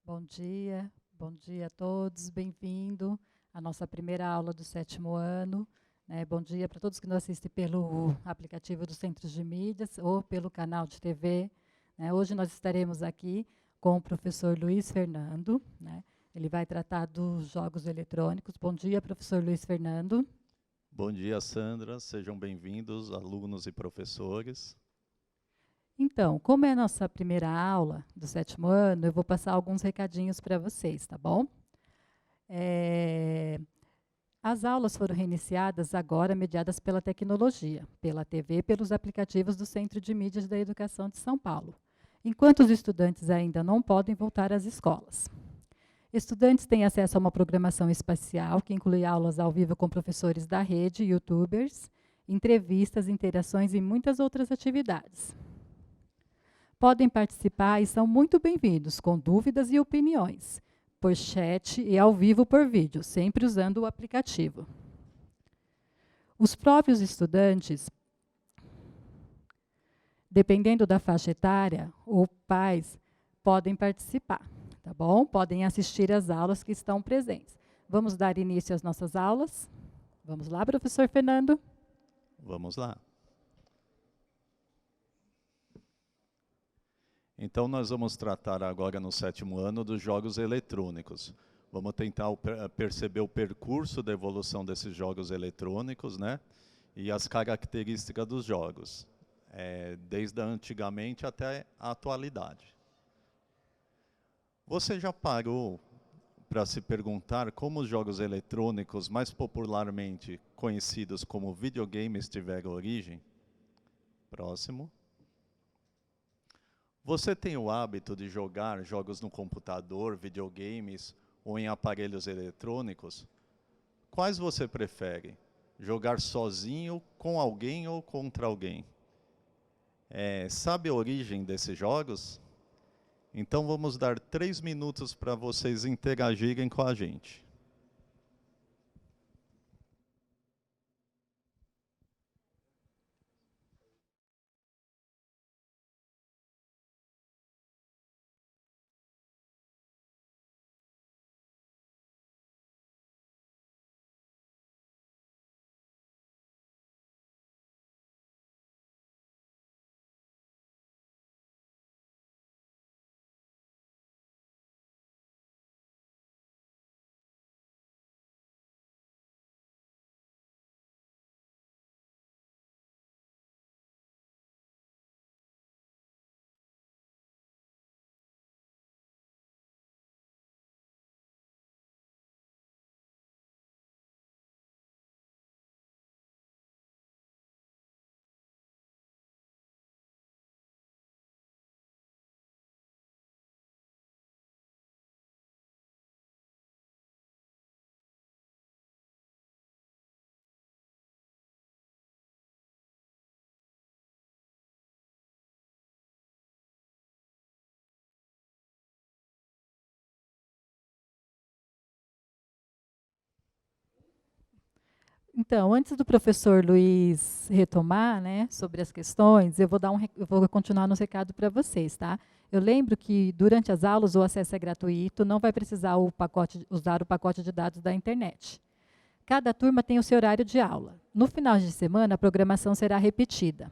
Bom dia a todos, bem-vindo à nossa primeira aula do 7º ano. Bom dia para todos que nos assistem pelo aplicativo dos Centros de Mídias ou pelo canal de TV. Hoje nós estaremos aqui com o professor Luiz Fernando. Ele vai tratar dos jogos eletrônicos. Bom dia, professor Luiz Fernando. Bom dia, Sandra. Sejam bem-vindos, alunos e professores. Então, como é a nossa primeira aula do 7º ano, eu vou passar alguns recadinhos para vocês, tá bom? As aulas foram reiniciadas agora, mediadas pela tecnologia, pela TV, pelos aplicativos do Centro de Mídias da Educação de São Paulo, enquanto os estudantes ainda não podem voltar às escolas. Estudantes têm acesso a uma programação espacial, que inclui aulas ao vivo com professores da rede, youtubers, entrevistas, interações e muitas outras atividades. Podem participar e são muito bem-vindos, com dúvidas e opiniões, por chat e ao vivo por vídeo, sempre usando o aplicativo. Os próprios estudantes, dependendo da faixa etária, ou pais, podem participar, tá bom? Podem assistir às aulas que estão presentes. Vamos dar início às nossas aulas? Vamos lá, professor Fernando? Vamos lá. Então, nós vamos tratar agora no 7º ano dos jogos eletrônicos. Vamos tentar perceber o percurso da evolução desses jogos eletrônicos, e as características dos jogos, desde antigamente até a atualidade. Você já parou para se perguntar como os jogos eletrônicos, mais popularmente conhecidos como videogames, tiveram origem? Próximo. Você tem o hábito de jogar jogos no computador, videogames ou em aparelhos eletrônicos? Quais você prefere? Jogar sozinho, com alguém ou contra alguém? Sabe a origem desses jogos? Então vamos dar 3 minutos para vocês interagirem com a gente. Então, antes do professor Luiz retomar, sobre as questões, eu vou continuar no recado para vocês, tá? Eu lembro que durante as aulas o acesso é gratuito, não vai precisar usar o pacote de dados da internet. Cada turma tem o seu horário de aula. No final de semana, a programação será repetida.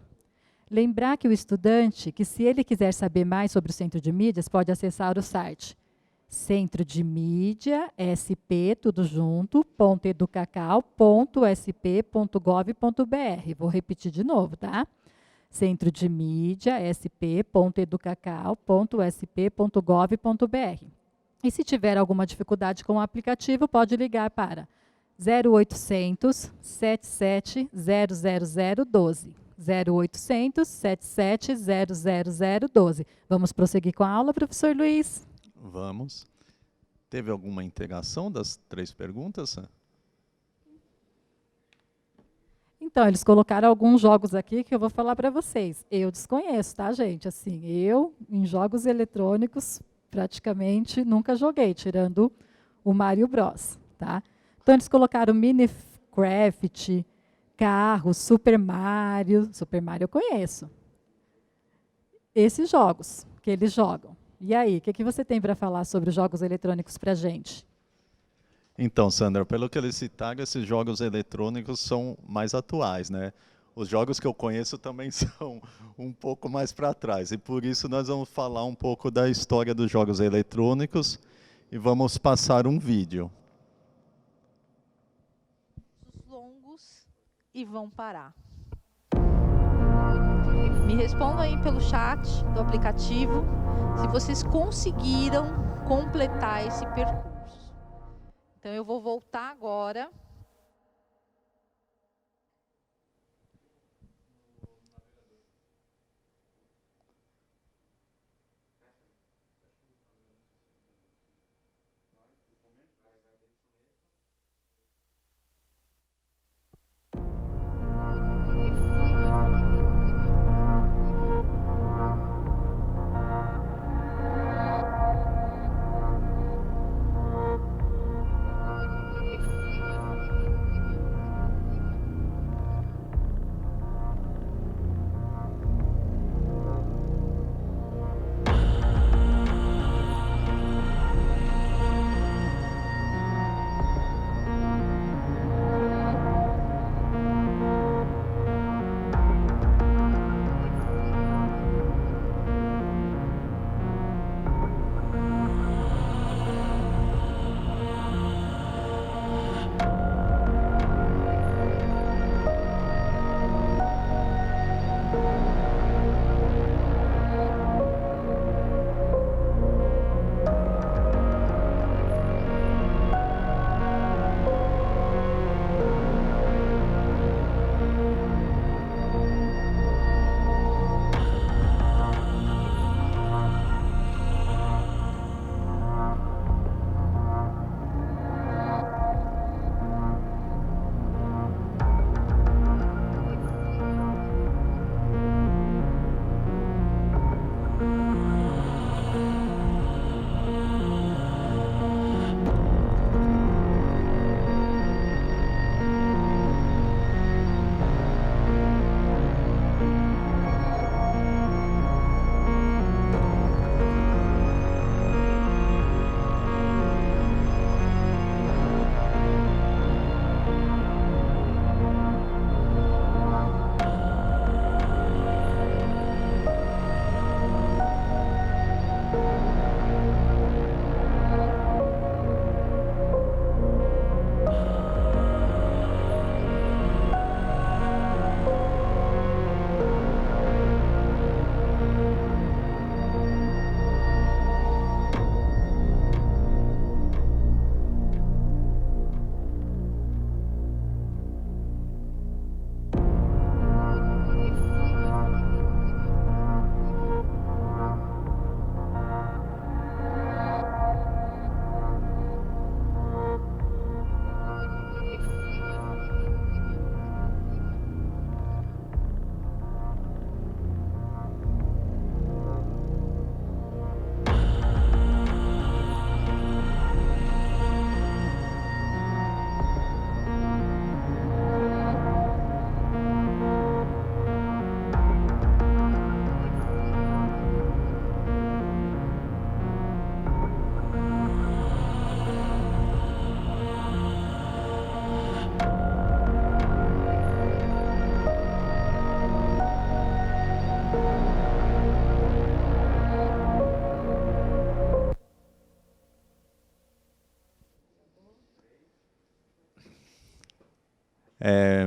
Lembrar que o estudante, que se ele quiser saber mais sobre o Centro de Mídias, pode acessar o site Centro de Mídia, SP, tudo junto, .educacau.sp.gov.br. Vou repetir de novo, tá? Centro de Mídia, sp.educacau.sp.gov.br. E se tiver alguma dificuldade com o aplicativo, pode ligar para 0800 77 00012. 0800 77 00012. Vamos prosseguir com a aula, professor Luiz? Vamos. Teve alguma interação das 3 perguntas? Então, eles colocaram alguns jogos aqui que eu vou falar para vocês. Eu desconheço, tá, gente? Assim, eu, em jogos eletrônicos, praticamente nunca joguei, tirando o Mario Bros, tá? Então, eles colocaram Minecraft, carros, Super Mario eu conheço. Esses jogos que eles jogam. E aí, o que você tem para falar sobre os jogos eletrônicos para a gente? Então, Sandra, pelo que eles citaram, esses jogos eletrônicos são mais atuais, né? Os jogos que eu conheço também são um pouco mais para trás, e por isso nós vamos falar um pouco da história dos jogos eletrônicos e vamos passar um vídeo. Longos e vão parar. Me respondam aí pelo chat do aplicativo se vocês conseguiram completar esse percurso. Então eu vou voltar agora.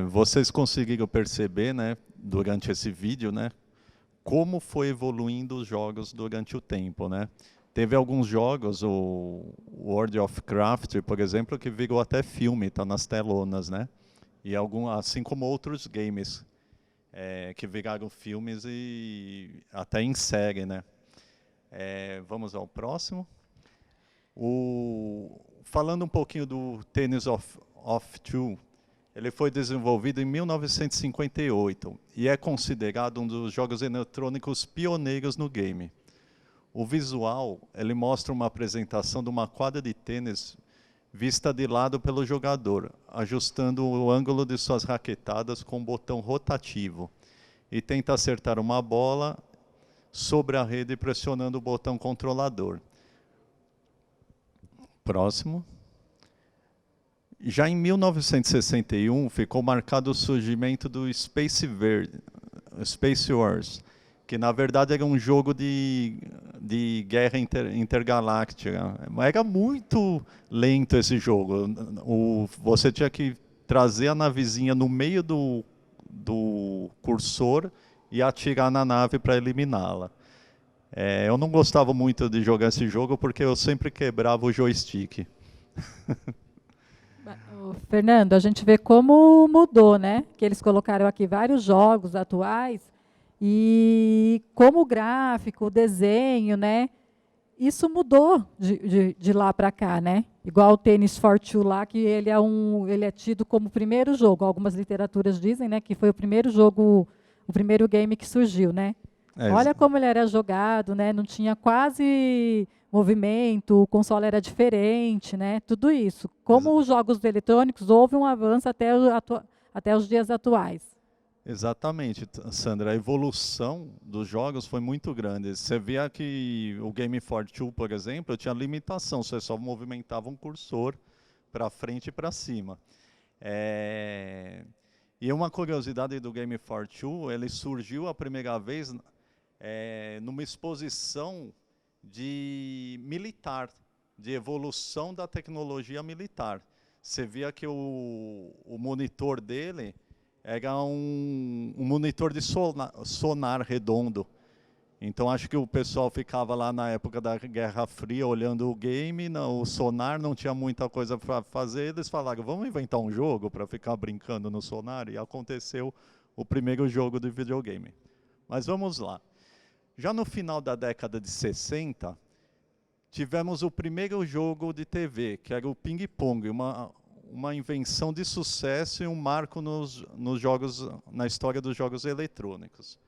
Vocês conseguiram perceber, né, durante esse vídeo, né, como foi evoluindo os jogos durante o tempo, né? Teve alguns jogos, o World of Craft, por exemplo, que virou até filme, está nas telonas, né? E assim como outros games que viraram filmes e até em série, né? Vamos ao próximo. Falando um pouquinho do Tennis of Two, ele foi desenvolvido em 1958 e é considerado um dos jogos eletrônicos pioneiros no game. O visual, ele mostra uma apresentação de uma quadra de tênis vista de lado pelo jogador, ajustando o ângulo de suas raquetadas com um botão rotativo, e tenta acertar uma bola sobre a rede pressionando o botão controlador. Próximo. Já em 1961 ficou marcado o surgimento do Space Wars, que na verdade era um jogo de guerra intergaláctica. Era muito lento esse jogo. Você tinha que trazer a navezinha no meio do cursor e atirar na nave para eliminá-la. Eu não gostava muito de jogar esse jogo porque eu sempre quebrava o joystick. Fernando, a gente vê como mudou, né? Que eles colocaram aqui vários jogos atuais e como o gráfico, o desenho, né? Isso mudou de lá para cá, né? Igual o Tennis for Two lá, que ele é tido como o primeiro jogo. Algumas literaturas dizem, né, que foi o primeiro jogo, o primeiro game que surgiu, né? Olha como ele era jogado, né? Não tinha quase movimento, o console era diferente, né? Tudo isso. Como os jogos eletrônicos, houve um avanço até os dias atuais. Exatamente, Sandra. A evolução dos jogos foi muito grande. Você via que o Game for Two, por exemplo, tinha limitação. Você só movimentava um cursor para frente e para cima. E uma curiosidade do Game for Two, ele surgiu a primeira vez numa exposição militar, de evolução da tecnologia militar. Você via que o monitor dele era um monitor de sonar redondo. Então acho que o pessoal ficava lá na época da Guerra Fria olhando o game, o sonar não tinha muita coisa para fazer, eles falaram, vamos inventar um jogo para ficar brincando no sonar, e aconteceu o primeiro jogo de videogame. Mas vamos lá. Já no final da década de 60, tivemos o primeiro jogo de TV, que era o Ping Pong, uma invenção de sucesso e um marco na história dos jogos eletrônicos.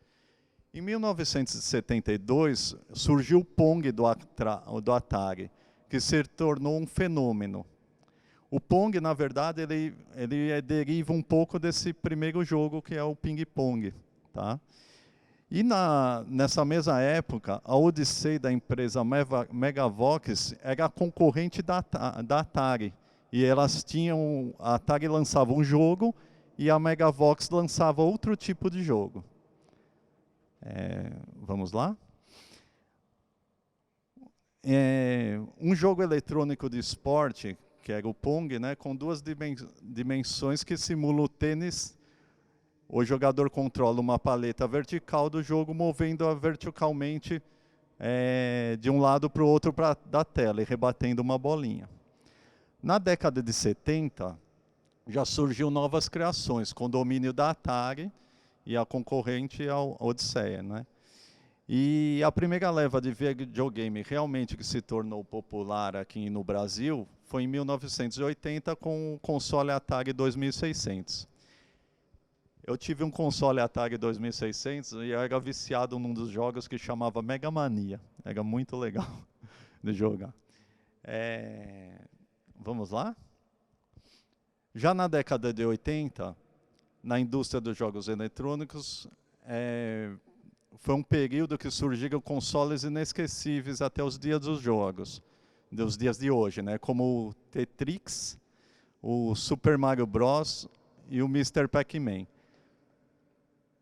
Em 1972, surgiu o Pong do Atari, que se tornou um fenômeno. O Pong, na verdade, ele deriva um pouco desse primeiro jogo, que é o Ping Pong. Tá? E nessa mesma época, a Odyssey da empresa Megavox era a concorrente da Atari. E a Atari lançava um jogo e a Megavox lançava outro tipo de jogo. Vamos lá? Um jogo eletrônico de esporte, que era o Pong, né, com duas dimensões que simula o tênis. O jogador controla uma paleta vertical do jogo, movendo-a verticalmente de um lado para o outro da tela e rebatendo uma bolinha. Na década de 70, já surgiu novas criações, com domínio da Atari e a concorrente a Odisseia, né? E a primeira leva de videogame realmente que se tornou popular aqui no Brasil foi em 1980 com o console Atari 2600. Eu tive um console Atari 2600 e eu era viciado num dos jogos que chamava Mega Mania. Era muito legal de jogar. Vamos lá? Já na década de 80, na indústria dos jogos eletrônicos, foi um período que surgiram consoles inesquecíveis até os dias dos jogos, dos dias de hoje, né? Como o Tetris, o Super Mario Bros. E o Mr. Pac-Man.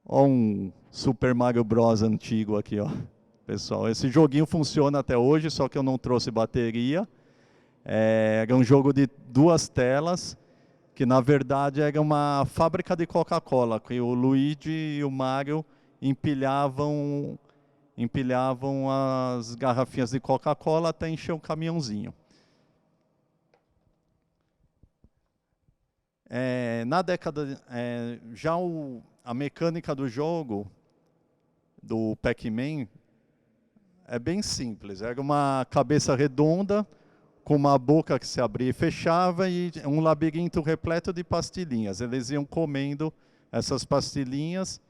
Olha um Super Mario Bros. Antigo aqui, ó. Pessoal, esse joguinho funciona até hoje, só que eu não trouxe bateria. Era um jogo de 2 telas, que na verdade era uma fábrica de Coca-Cola, que o Luigi e o Mario empilhavam as garrafinhas de Coca-Cola até encher um caminhãozinho. Na década, a mecânica do jogo, do Pac-Man, é bem simples. Era uma cabeça redonda, com uma boca que se abria e fechava, e um labirinto repleto de pastilhinhas. Eles iam comendo essas pastilhinhas,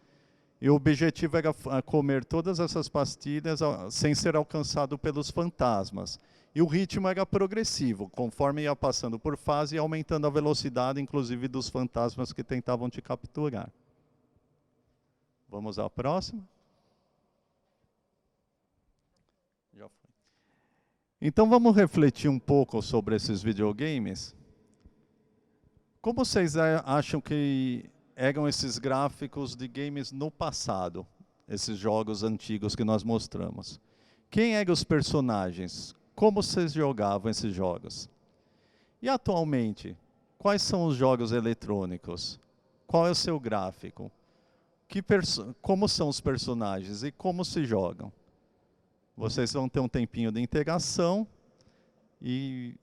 e o objetivo era comer todas essas pastilhas sem ser alcançado pelos fantasmas. E o ritmo era progressivo, conforme ia passando por fase e aumentando a velocidade, inclusive dos fantasmas que tentavam te capturar. Vamos à próxima. Então vamos refletir um pouco sobre esses videogames? Como vocês acham que eram esses gráficos de games no passado? Esses jogos antigos que nós mostramos. Quem eram os personagens? Como vocês jogavam esses jogos? E atualmente, quais são os jogos eletrônicos? Qual é o seu gráfico? Como são os personagens e como se jogam? Vocês vão ter um tempinho de integração e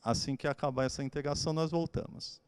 assim que acabar essa integração nós voltamos.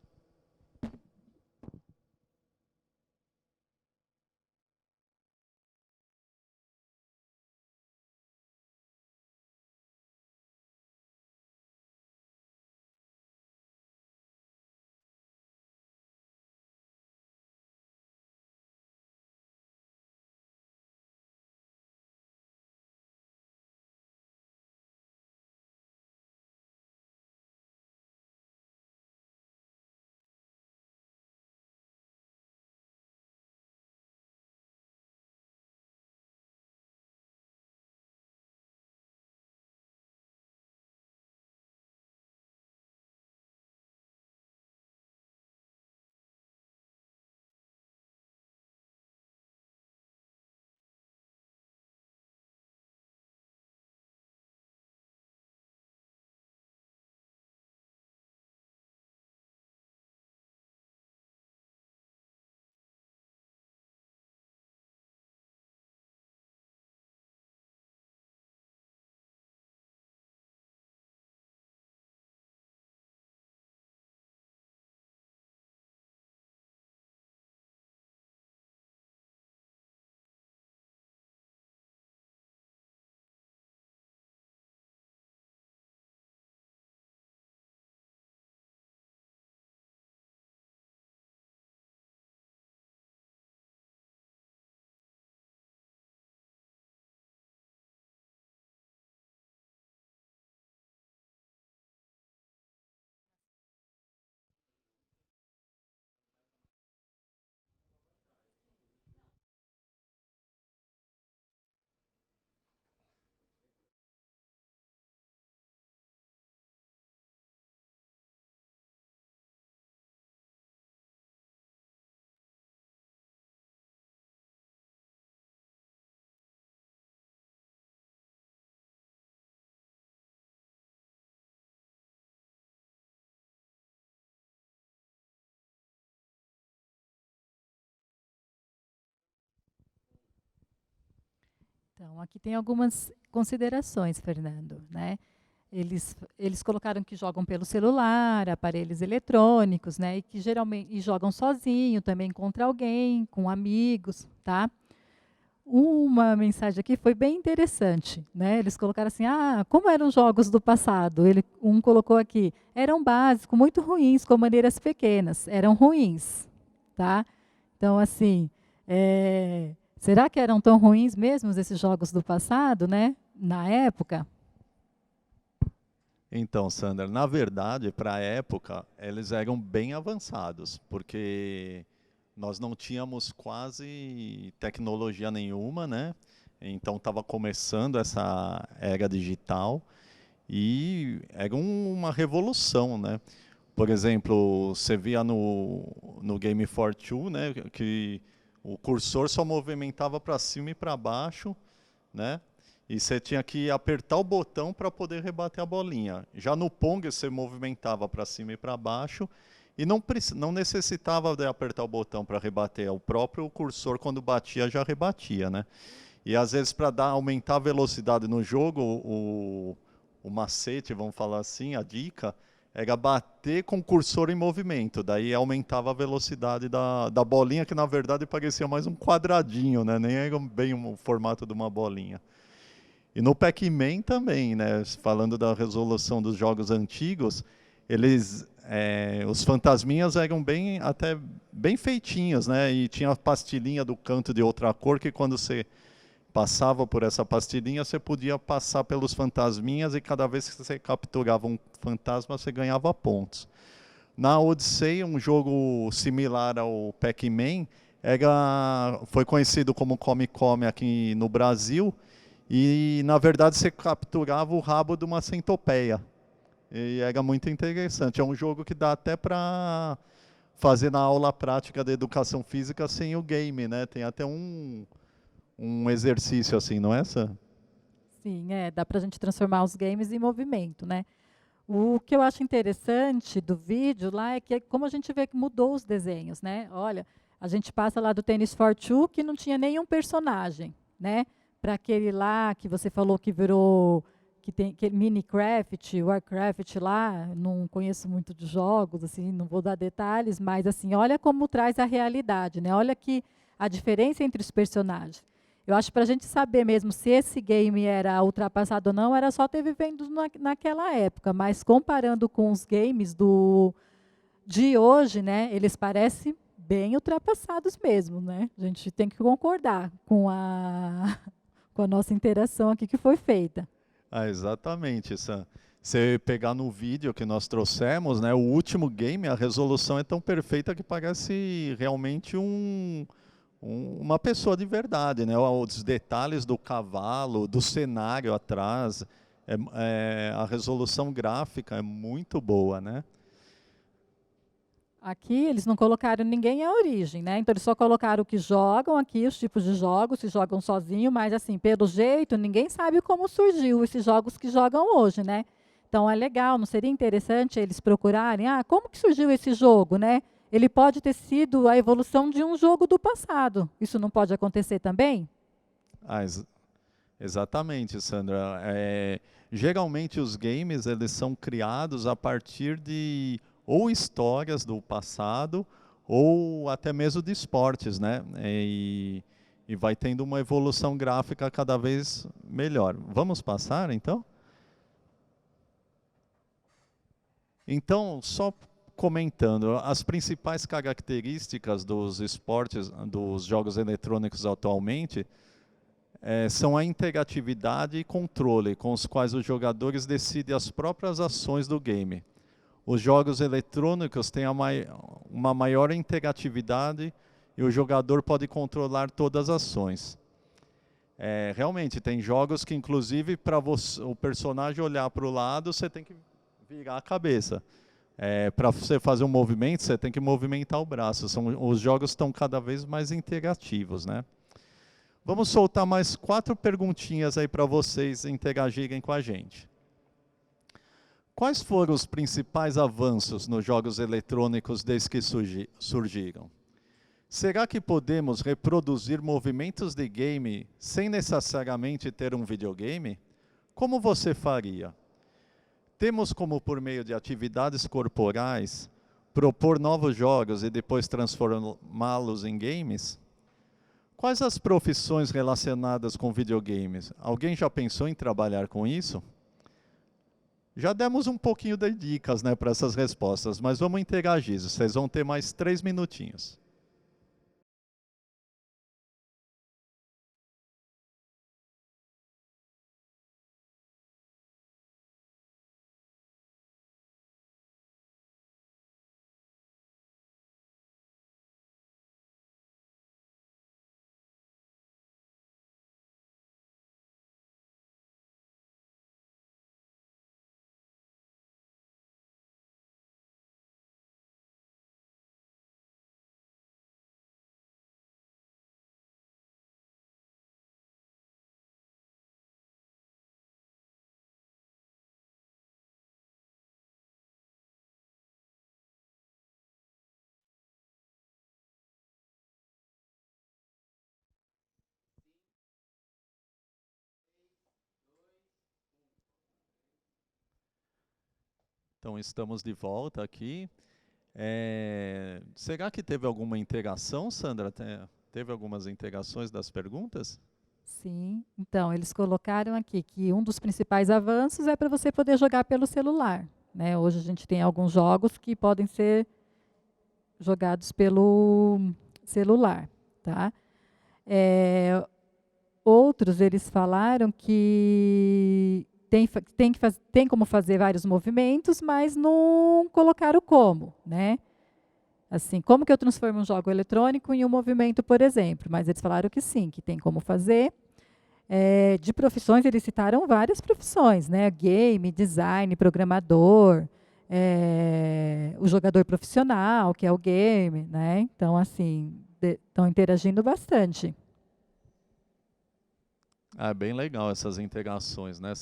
Então, aqui tem algumas considerações, Fernando, né? Eles colocaram que jogam pelo celular, aparelhos eletrônicos, né? E que geralmente jogam sozinho, também contra alguém, com amigos, tá? Uma mensagem aqui foi bem interessante, né? Eles colocaram assim: ah, como eram os jogos do passado? Um colocou aqui: eram básicos, muito ruins, com maneiras pequenas, eram ruins, tá? Então, assim, será que eram tão ruins mesmo esses jogos do passado, né? Na época? Então, Sandra, na verdade, para a época, eles eram bem avançados, porque nós não tínhamos quase tecnologia nenhuma, né? Então estava começando essa era digital e era uma revolução, né? Por exemplo, você via no Game for Two, né, que o cursor só movimentava para cima e para baixo, né? E você tinha que apertar o botão para poder rebater a bolinha. Já no Pong você movimentava para cima e para baixo e não necessitava de apertar o botão para rebater. O próprio cursor, quando batia, já rebatia, né? E às vezes, para aumentar a velocidade no jogo, o macete, vamos falar assim, a dica, era bater com o cursor em movimento. Daí aumentava a velocidade da bolinha, que na verdade parecia mais um quadradinho, né? Nem era bem o formato de uma bolinha. E no Pac-Man também, né? Falando da resolução dos jogos antigos, os fantasminhas eram até bem feitinhos, né? E tinha a pastilhinha do canto de outra cor, que quando você passava por essa pastilhinha, você podia passar pelos fantasminhas e cada vez que você capturava um fantasma, você ganhava pontos. Na Odyssey, um jogo similar ao Pac-Man, foi conhecido como Come Come aqui no Brasil, e, na verdade, você capturava o rabo de uma centopeia. E era muito interessante. É um jogo que dá até para fazer na aula prática de educação física sem o game, né? Tem até um exercício assim, não é, Sam? Sim, dá para a gente transformar os games em movimento, né? O que eu acho interessante do vídeo lá é que como a gente vê que mudou os desenhos, né? Olha, a gente passa lá do Tennis for Two que não tinha nenhum personagem, né? Para aquele lá que você falou que virou, que tem aquele Minecraft, Warcraft lá, não conheço muito de jogos, assim, não vou dar detalhes, mas assim, olha como traz a realidade, né? Olha que a diferença entre os personagens. Eu acho que para a gente saber mesmo se esse game era ultrapassado ou não, era só ter vivendo naquela época. Mas comparando com os games de hoje, né, eles parecem bem ultrapassados mesmo, né? A gente tem que concordar com com a nossa interação aqui que foi feita. Ah, exatamente, Sam. Você pegar no vídeo que nós trouxemos, né, o último game, a resolução é tão perfeita que parece realmente uma pessoa de verdade, né? Os detalhes do cavalo, do cenário atrás, a resolução gráfica é muito boa, né? Aqui eles não colocaram ninguém à origem, né? Então eles só colocaram o que jogam aqui, os tipos de jogos, se jogam sozinho, mas assim, pelo jeito, ninguém sabe como surgiu esses jogos que jogam hoje, né? Então é legal, não seria interessante eles procurarem, como que surgiu esse jogo, né? Ele pode ter sido a evolução de um jogo do passado. Isso não pode acontecer também? Exatamente, Sandra. Geralmente os games eles são criados a partir de ou histórias do passado ou até mesmo de esportes, né? E vai tendo uma evolução gráfica cada vez melhor. Vamos passar, então? Então, só comentando, as principais características dos esportes, dos jogos eletrônicos atualmente, são a interatividade e controle, com os quais os jogadores decidem as próprias ações do game. Os jogos eletrônicos têm uma maior interatividade e o jogador pode controlar todas as ações. Realmente, tem jogos que, inclusive, para o personagem olhar para o lado, você tem que virar a cabeça. Para você fazer um movimento, você tem que movimentar o braço. Os jogos estão cada vez mais interativos, né? Vamos soltar mais 4 perguntinhas aí para vocês interagirem com a gente. Quais foram os principais avanços nos jogos eletrônicos desde que surgiram? Será que podemos reproduzir movimentos de game sem necessariamente ter um videogame? Como você faria? Temos como, por meio de atividades corporais, propor novos jogos e depois transformá-los em games? Quais as profissões relacionadas com videogames? Alguém já pensou em trabalhar com isso? Já demos um pouquinho de dicas, né, para essas respostas, mas vamos interagir. Vocês vão ter mais 3 minutinhos. Então, estamos de volta aqui. Será que teve alguma interação, Sandra? Teve algumas interações das perguntas? Sim. Então, eles colocaram aqui que um dos principais avanços é para você poder jogar pelo celular, né? Hoje a gente tem alguns jogos que podem ser jogados pelo celular, tá? Outros, eles falaram que tem como fazer vários movimentos, mas não colocaram como, né? Assim, como que eu transformo um jogo eletrônico em um movimento, por exemplo? Mas eles falaram que sim, que tem como fazer. De profissões, eles citaram várias profissões, né? Game, design, programador, o jogador profissional, que é o game, né? Então, assim, estão interagindo bastante. Bem legal essas integrações, né?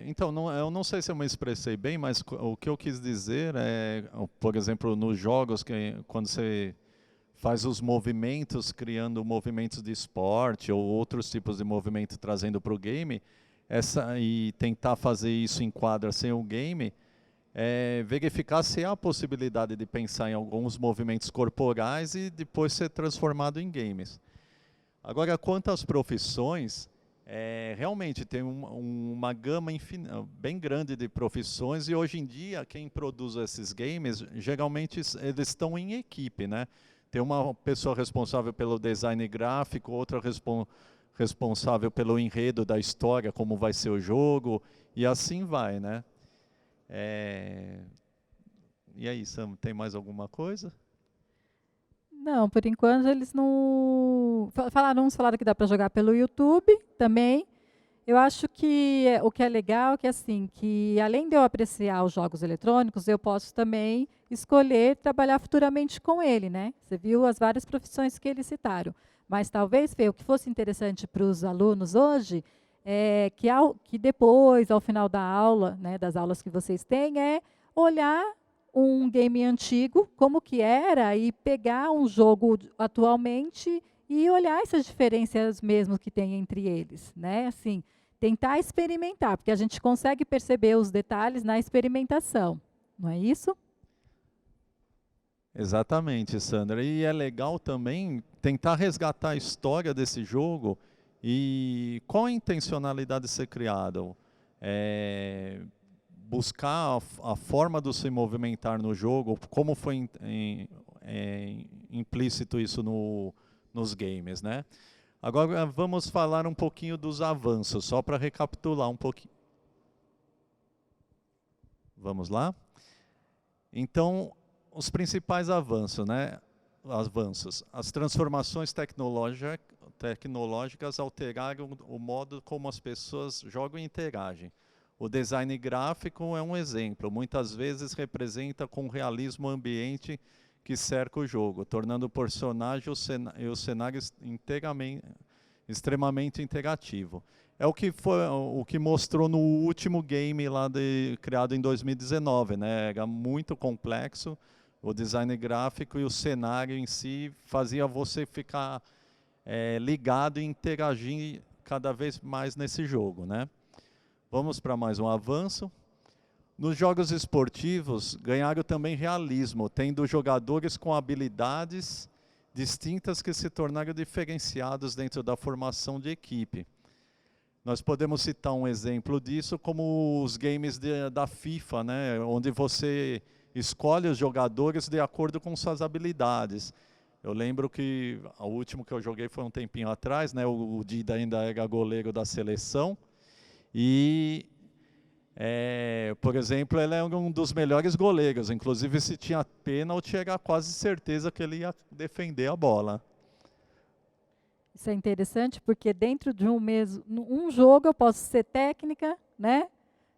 Então, eu não sei se eu me expressei bem, mas o que eu quis dizer é, por exemplo, nos jogos, quando você faz os movimentos, criando movimentos de esporte ou outros tipos de movimento trazendo para o game, e tentar fazer isso em quadra sem o game, verificar se há a possibilidade de pensar em alguns movimentos corporais e depois ser transformado em games. Agora, quanto às profissões, realmente tem uma gama bem grande de profissões, e hoje em dia quem produz esses games, geralmente eles estão em equipe, né? Tem uma pessoa responsável pelo design gráfico, outra responsável pelo enredo da história, como vai ser o jogo, e assim vai, né? E aí, Sam, tem mais alguma coisa? Não, por enquanto eles não... Uns falaram que dá para jogar pelo YouTube também. Eu acho que o que é legal é que, assim, que além de eu apreciar os jogos eletrônicos, eu posso também escolher trabalhar futuramente com ele, né? Você viu as várias profissões que eles citaram. Mas talvez, Fê, o que fosse interessante para os alunos hoje é que depois, ao final da aula, né, das aulas que vocês têm, olhar um game antigo, como que era, e pegar um jogo atualmente e olhar essas diferenças mesmo que tem entre eles, né? Assim, tentar experimentar, porque a gente consegue perceber os detalhes na experimentação, não é isso? Exatamente, Sandra. E é legal também tentar resgatar a história desse jogo e qual a intencionalidade de ser criado. Buscar a forma de se movimentar no jogo, como foi implícito isso nos games, né? Agora vamos falar um pouquinho dos avanços, só para recapitular um pouquinho. Vamos lá? Então, os principais avanços, né? As transformações tecnológicas alteraram o modo como as pessoas jogam e interagem. O design gráfico é um exemplo, muitas vezes representa com realismo o ambiente que cerca o jogo, tornando o personagem e o cenário extremamente interativo. É o que mostrou no último game lá criado em 2019, né? Era muito complexo, o design gráfico e o cenário em si fazia você ficar ligado e interagir cada vez mais nesse jogo, né? Vamos para mais um avanço. Nos jogos esportivos, ganharam também realismo, tendo jogadores com habilidades distintas que se tornaram diferenciados dentro da formação de equipe. Nós podemos citar um exemplo disso como os games da FIFA, né, onde você escolhe os jogadores de acordo com suas habilidades. Eu lembro que o último que eu joguei foi um tempinho atrás, né, o Dida ainda era goleiro da seleção, e, por exemplo, ele é um dos melhores goleiros. Inclusive, se tinha pênalti, era quase certeza que ele ia defender a bola. Isso é interessante porque dentro de um jogo eu posso ser técnica, né?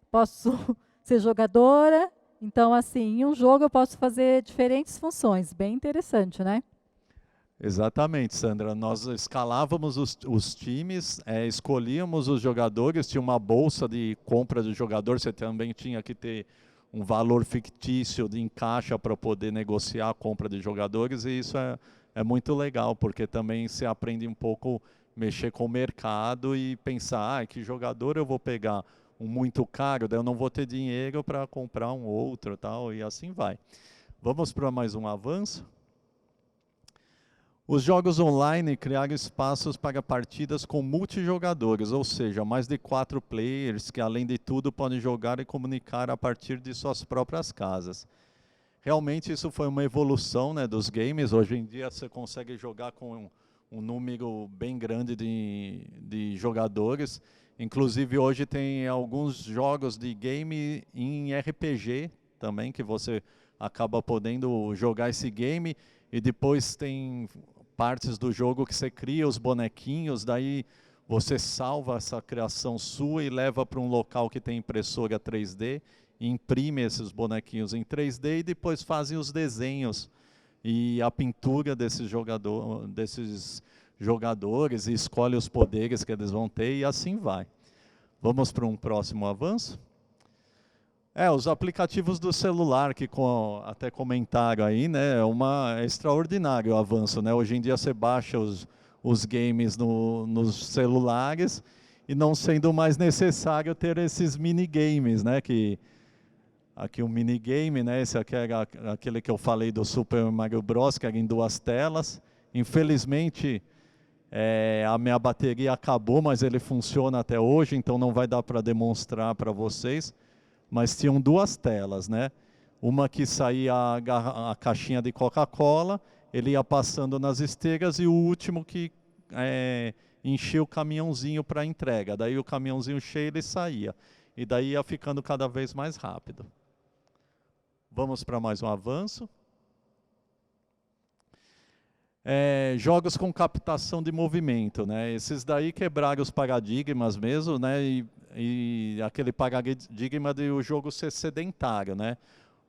Posso ser jogadora. Então, assim, em um jogo eu posso fazer diferentes funções. Bem interessante, né? Exatamente, Sandra. Nós escalávamos os times, escolhíamos os jogadores, tinha uma bolsa de compra de jogador, você também tinha que ter um valor fictício de encaixa para poder negociar a compra de jogadores, e isso é muito legal, porque também você aprende um pouco mexer com o mercado e pensar, que jogador eu vou pegar? Um muito caro, daí eu não vou ter dinheiro para comprar um outro, tal, e assim vai. Vamos para mais um avanço? Os jogos online criaram espaços para partidas com multijogadores, ou seja, mais de 4 players que, além de tudo, podem jogar e comunicar a partir de suas próprias casas. Realmente isso foi uma evolução, né, dos games. Hoje em dia você consegue jogar com um número bem grande de jogadores. Inclusive hoje tem alguns jogos de game em RPG também, que você acaba podendo jogar esse game e depois tem partes do jogo que você cria os bonequinhos, daí você salva essa criação sua e leva para um local que tem impressora 3D, e imprime esses bonequinhos em 3D e depois fazem os desenhos e a pintura desses jogadores e escolhe os poderes que eles vão ter e assim vai. Vamos para um próximo avanço? Os aplicativos do celular, que até comentaram aí, né, é extraordinário o avanço, né? Hoje em dia você baixa os games nos celulares e não sendo mais necessário ter esses minigames, né? Aqui um minigame, né? Esse aqui era aquele que eu falei do Super Mario Bros, que era em 2 telas. Infelizmente, a minha bateria acabou, mas ele funciona até hoje, então não vai dar para demonstrar para vocês. Mas tinham 2 telas, né? Uma que saía a caixinha de Coca-Cola, ele ia passando nas esteiras, e o último que enchia o caminhãozinho para entrega. Daí o caminhãozinho cheio, ele saía. E daí ia ficando cada vez mais rápido. Vamos para mais um avanço. Jogos com captação de movimento, né? Esses daí quebraram os paradigmas mesmo, né? E aquele paradigma de o jogo ser sedentário, né?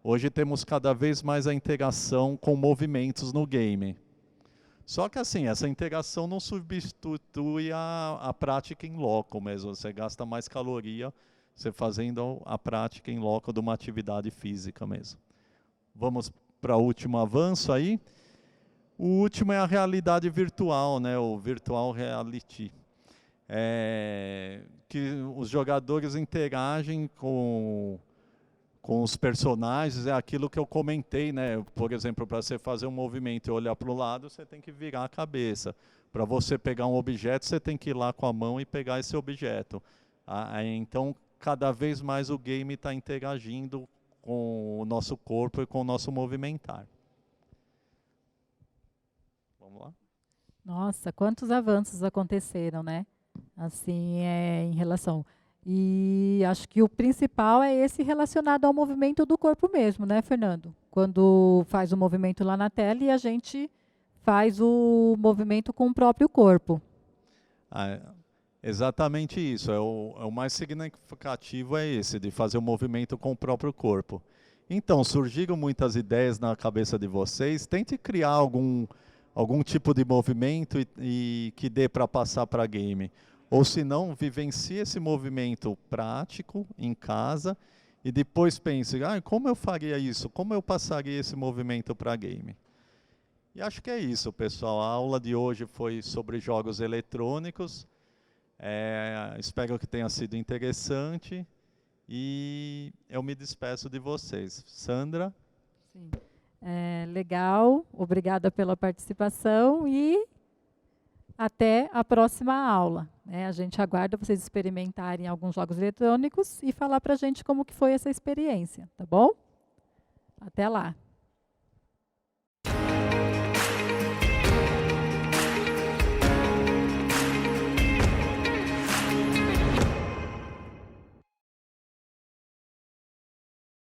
Hoje temos cada vez mais a interação com movimentos no game. Só que assim, essa interação não substitui a prática em loco mesmo. Você gasta mais caloria você fazendo a prática em loco de uma atividade física mesmo. Vamos para o último avanço aí. O último é a realidade virtual, né? O virtual reality. Que os jogadores interagem com os personagens, é aquilo que eu comentei, né? Por exemplo, para você fazer um movimento e olhar para o lado, você tem que virar a cabeça. Para você pegar um objeto, você tem que ir lá com a mão e pegar esse objeto. Então, cada vez mais o game está interagindo com o nosso corpo e com o nosso movimentar. Vamos lá? Nossa, quantos avanços aconteceram, né? Assim, em relação... E acho que o principal é esse relacionado ao movimento do corpo mesmo, né, Fernando? Quando faz o movimento lá na tela e a gente faz o movimento com o próprio corpo. Exatamente isso. O mais significativo é esse, de fazer o movimento com o próprio corpo. Então, surgiram muitas ideias na cabeça de vocês. Tente criar algum tipo de movimento e que dê para passar para game. Ou se não, vivencie esse movimento prático em casa e depois pense, como eu faria isso? Como eu passaria esse movimento para game? E acho que é isso, pessoal. A aula de hoje foi sobre jogos eletrônicos. Espero que tenha sido interessante. E eu me despeço de vocês. Sandra? Sim. Legal. Obrigada pela participação e até a próxima aula. A gente aguarda vocês experimentarem alguns jogos eletrônicos e falar para a gente como que foi essa experiência, tá bom? Até lá!